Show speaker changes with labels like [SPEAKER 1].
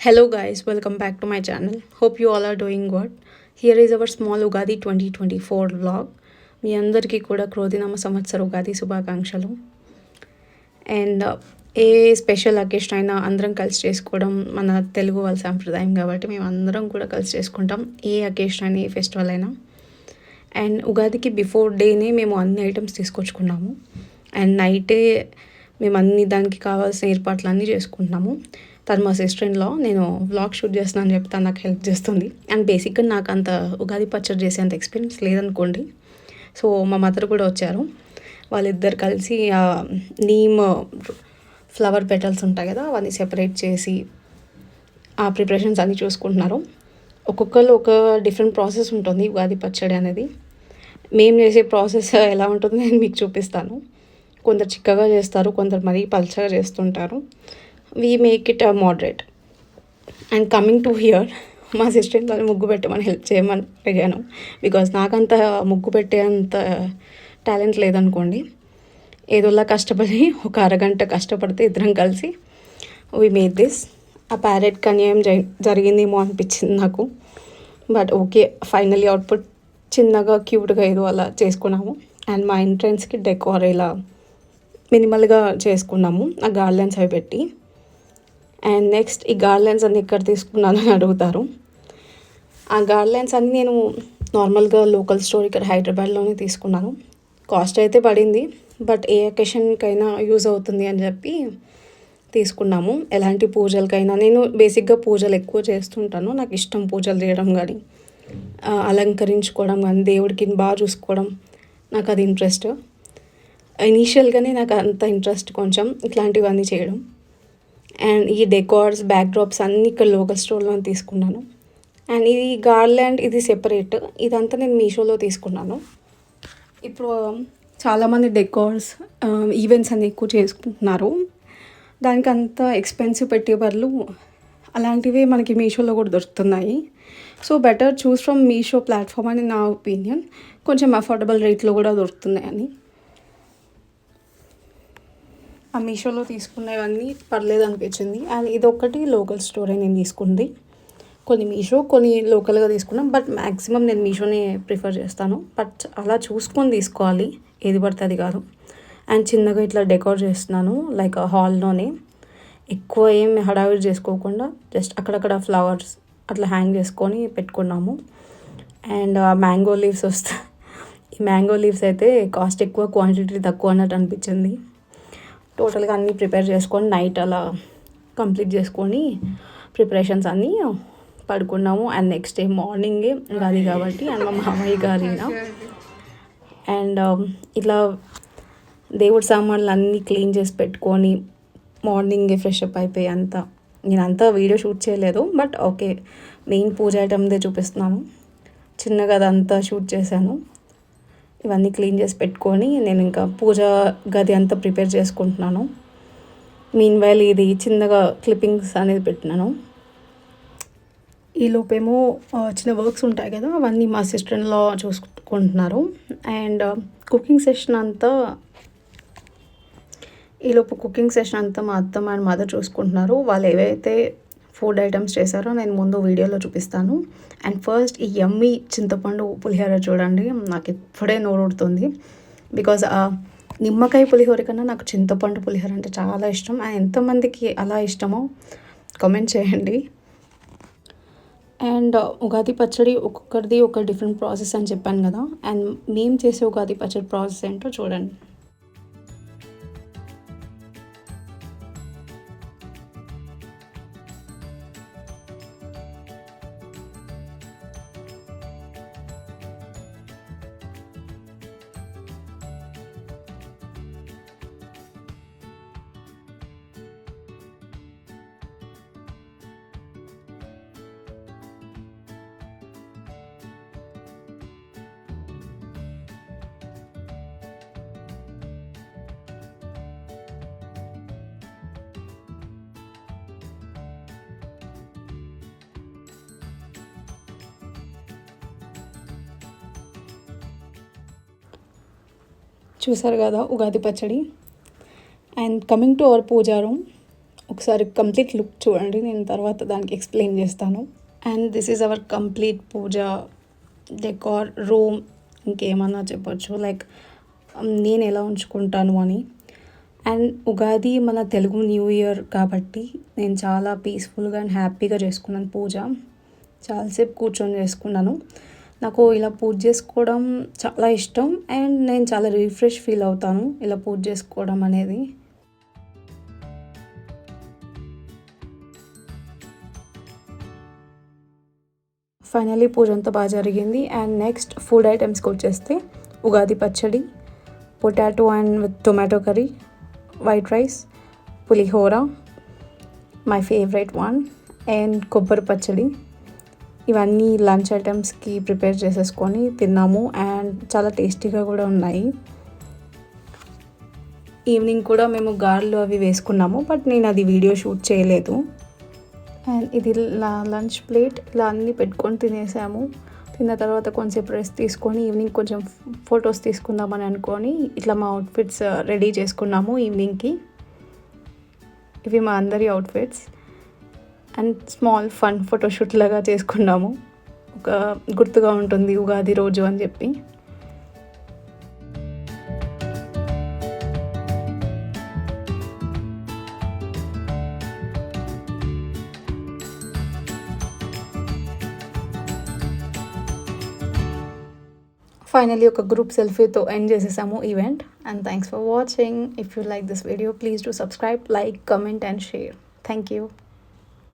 [SPEAKER 1] Hello guys, welcome back to my channel. Hope you all are doing good. Here is our small Ugadi 2024 vlog. మీ అందరికీ కూడా క్రోధినామ సంవత్సర ఉగాది శుభాకాంక్షలు. And A special occasion అయినా అందరం కలిసి చేసుకోవడం మన తెలుగు వాళ్ళ సాంప్రదాయం కాబట్టి మేము అందరం కూడా కలిసి చేసుకుంటాం, ఏ అకేషన్ అయినా ఏ ఫెస్టివల్ అయినా. అండ్ ఉగాదికి బిఫోర్ డేనే మేము అన్ని ఐటమ్స్ తీసుకొచ్చుకున్నాము. అండ్ నైటే మేము అన్ని దానికి కావాల్సిన ఏర్పాట్లు అన్నీ చేసుకుంటున్నాము. తను మా సిస్టర్ ఇన్ లా, నేను వ్లాగ్ షూట్ చేస్తున్నాను అని చెప్పి తను నాకు హెల్ప్ చేస్తుంది. అండ్ బేసిక్గా నాకు అంత ఉగాది పచ్చడి చేసేంత ఎక్స్పీరియన్స్ లేదనుకోండి. సో మా మదర్ కూడా వచ్చారు. వాళ్ళిద్దరు కలిసి నీమ్ ఫ్లవర్ పెటల్స్ ఉంటాయి కదా, అవన్నీ సెపరేట్ చేసి ఆ ప్రిపరేషన్స్ అన్నీ చూసుకుంటున్నారు. ఒక్కొక్కరు ఒక డిఫరెంట్ ప్రాసెస్ ఉంటుంది ఉగాది పచ్చడి అనేది. మేము చేసే ప్రాసెస్ ఎలా ఉంటుందో నేను మీకు చూపిస్తాను. కొందరు చిక్కగా చేస్తారు, కొందరు మరీ పల్చగా చేస్తుంటారు. We make it moderate. And coming to hear, మా సిస్టర్ వాళ్ళు ముగ్గు పెట్టమని హెల్ప్ చేయమని అడిగాను. బికాజ్ నాకంత ముగ్గు పెట్టేంత టాలెంట్ లేదనుకోండి. ఏదోలా కష్టపడి ఒక అరగంట కష్టపడితే ఇద్దరం కలిసి వీ మేడ్ దిస్. ఆ ప్యారెట్కి అన్యాయం జరిగిందేమో అనిపించింది నాకు. బట్ ఓకే, ఫైనలీ అవుట్పుట్ చిన్నగా క్యూట్గా ఏదో అలా చేసుకున్నాము. అండ్ మా ఎంట్రన్స్కి డెకోర్ ఇలా మినిమల్గా చేసుకున్నాము, ఆ గార్లెన్స్ అవి పెట్టి. అండ్ నెక్స్ట్, ఈ గార్లెన్స్ అన్ని ఎక్కడ తీసుకున్నానని అడుగుతారు. ఆ గార్లెన్స్ అన్నీ నేను నార్మల్గా లోకల్ స్టోర్ ఇక్కడ హైదరాబాద్లోనే తీసుకున్నాను. కాస్ట్ అయితే పడింది, బట్ ఏ అకేషన్కైనా యూజ్ అవుతుంది అని చెప్పి తీసుకున్నాము. ఎలాంటి పూజలకైనా, నేను బేసిక్గా పూజలు ఎక్కువ చేస్తుంటాను. నాకు ఇష్టం పూజలు చేయడం కానీ, అలంకరించుకోవడం కానీ, దేవుడికి బాగా చూసుకోవడం, నాకు అది ఇంట్రెస్ట్. ఇనీషియల్గానే నాకు అంత ఇంట్రెస్ట్ కొంచెం ఇట్లాంటివన్నీ చేయడం. అండ్ ఈ డెకార్స్, బ్యాక్డ్రాప్స్ అన్నీ ఇక్కడ లోకల్ స్టోర్లో తీసుకున్నాను. అండ్ ఇది గార్లాండ్, ఇది సెపరేట్. ఇదంతా నేను మీషోలో తీసుకున్నాను. ఇప్పుడు చాలామంది డెకార్స్, ఈవెంట్స్ అన్ని ఎక్కువ చేసుకుంటున్నారు. దానికి అంత ఎక్స్పెన్సివ్ పెట్టే బదులు అలాంటివే మనకి మీషోలో కూడా దొరుకుతున్నాయి. So better choose from Meesho platform అని నా ఒపీనియన్. కొంచెం అఫోర్డబుల్ రేట్లో కూడా దొరుకుతున్నాయని. ఆ మీషోలో తీసుకునేవన్నీ పర్లేదు అనిపించింది. అండ్ ఇదొక్కటి లోకల్ స్టోరే నేను తీసుకుంది. కొన్ని మీషో, కొన్ని లోకల్గా తీసుకున్నాం. బట్ మ్యాక్సిమం నేను మీషోనే ప్రిఫర్ చేస్తాను. బట్ అలా చూసుకొని తీసుకోవాలి, ఏది పడితే అది కాదు. అండ్ చిన్నగా ఇట్లా డెకోర్ చేస్తున్నాను, లైక్ హాల్లోనే. ఎక్కువ ఏం హడావిడి చేసుకోకుండా జస్ట్ అక్కడక్కడ ఫ్లవర్స్ అట్లా హ్యాంగ్ చేసుకొని పెట్టుకున్నాము. అండ్ మ్యాంగో లీవ్స్ వస్తాయి. ఈ మ్యాంగో లీవ్స్ అయితే కాస్ట్ ఎక్కువ, క్వాంటిటీ తక్కువ అన్నట్టు అనిపించింది. టోటల్గా అన్నీ ప్రిపేర్ చేసుకొని నైట్ అలా కంప్లీట్ చేసుకొని ప్రిపరేషన్స్ అన్నీ పడుకున్నాము. అండ్ నెక్స్ట్ డే మార్నింగే ఉగాది కాబట్టి, అండ్ మా మామయ్య గారిన అండ్ ఇట్లా దేవుడి సామాన్లు అన్నీ క్లీన్ చేసి పెట్టుకొని మార్నింగే ఫ్రెష్ అప్ అయిపోయి అంతా. నేనంతా వీడియో షూట్ చేయలేదు, బట్ ఓకే, మెయిన్ పూజ ఐటమ్దే చూపిస్తున్నాను. చిన్నగా అదంతా షూట్ చేశాను. ఇవన్నీ క్లీన్ చేసి పెట్టుకొని నేను ఇంకా పూజ గది అంతా ప్రిపేర్ చేసుకుంటున్నాను. మీన్వైల్ ఇది చిన్నగా క్లిప్పింగ్స్ అనేది పెట్టినాను. ఈలోపేమో చిన్న వర్క్స్ ఉంటాయి కదా, అవన్నీ మా సిస్టర్ ఇన్ లా చూసుకుంటున్నారు. అండ్ కుకింగ్ సెషన్ అంతా మా అత్తమ్మ అండ్ మదర్ చూసుకుంటున్నారు. వాళ్ళు ఏవైతే ఫుడ్ ఐటమ్స్ చేశారో నేను ముందు వీడియోలో చూపిస్తాను. అండ్ ఫస్ట్ ఈ యమ్మీ చింతపండు పులిహోర చూడండి, నాకు ఇప్పుడే నోరుడుతుంది. బికాజ్ నిమ్మకాయ పులిహోర కన్నా నాకు చింతపండు పులిహోర అంటే చాలా ఇష్టం. అండ్ ఎంతమందికి అలా ఇష్టమో కామెంట్ చేయండి. అండ్ ఉగాది పచ్చడి ఒక్కొక్కరిది ఒక డిఫరెంట్ ప్రాసెస్ అని చెప్పాను కదా. అండ్ మేము చేసే ఉగాది పచ్చడి ప్రాసెస్ ఏంటో చూడండి. చూసారు కదా ఉగాది పచ్చడి. And coming to our puja room, ఒక ఒకసారి కంప్లీట్ లుక్ చూడండి, నేను తర్వాత దానికి ఎక్స్ప్లెయిన్ చేస్తాను. And this is our complete puja decor room, ఇంకేమన్నా చెప్పొచ్చు, లైక్ నేను ఎలా ఉంచుకుంటాను అని. అండ్ ఉగాది మన తెలుగు న్యూ ఇయర్ కాబట్టి నేను చాలా పీస్ఫుల్గా అండ్ హ్యాపీగా చేసుకున్నాను పూజ. చాలాసేపు కూర్చొని చేసుకున్నాను. నాకు ఇలా పూజ చేసుకోవడం చాలా ఇష్టం అండ్ నేను చాలా రిఫ్రెష్ ఫీల్ అవుతాను ఇలా పూజ చేసుకోవడం అనేది. ఫైనలీ పూజ అంతా బాగా జరిగింది. అండ్ నెక్స్ట్ ఫుడ్ ఐటమ్స్కి వచ్చేస్తే ఉగాది పచ్చడి, potato and with tomato curry, white rice, pulihora, my favourite one, and కొబ్బరి పచ్చడి. ఇవన్నీ లంచ్ ఐటమ్స్కి ప్రిపేర్ చేసేసుకొని తిన్నాము అండ్ చాలా టేస్టీగా కూడా ఉన్నాయి. ఈవినింగ్ కూడా మేము గారెలు అవి వేసుకున్నాము, బట్ నేను అది వీడియో షూట్ చేయలేదు. అండ్ ఇది లంచ్ ప్లేట్, ఇలా అన్నీ పెట్టుకొని తినేసాము. తిన్న తర్వాత కొంచెంసేపు రెస్ట్ తీసుకొని ఈవినింగ్ కొంచెం ఫొటోస్ తీసుకుందామని అనుకొని ఇట్లా మా అవుట్ఫిట్స్ రెడీ చేసుకున్నాము ఈవినింగ్కి. ఇవి మా అందరి outfits and small fun photoshoot లాగా చేసుకున్నాము, ఒక గుర్తుగా ఉంటుంది ఉగాది రోజు అని చెప్పి. ఫైనలీ ఒక గ్రూప్ సెల్ఫీతో ఎండ్ చేసేసాము event. And thanks for watching. If you like this video please do subscribe, like, comment and share. Thank you.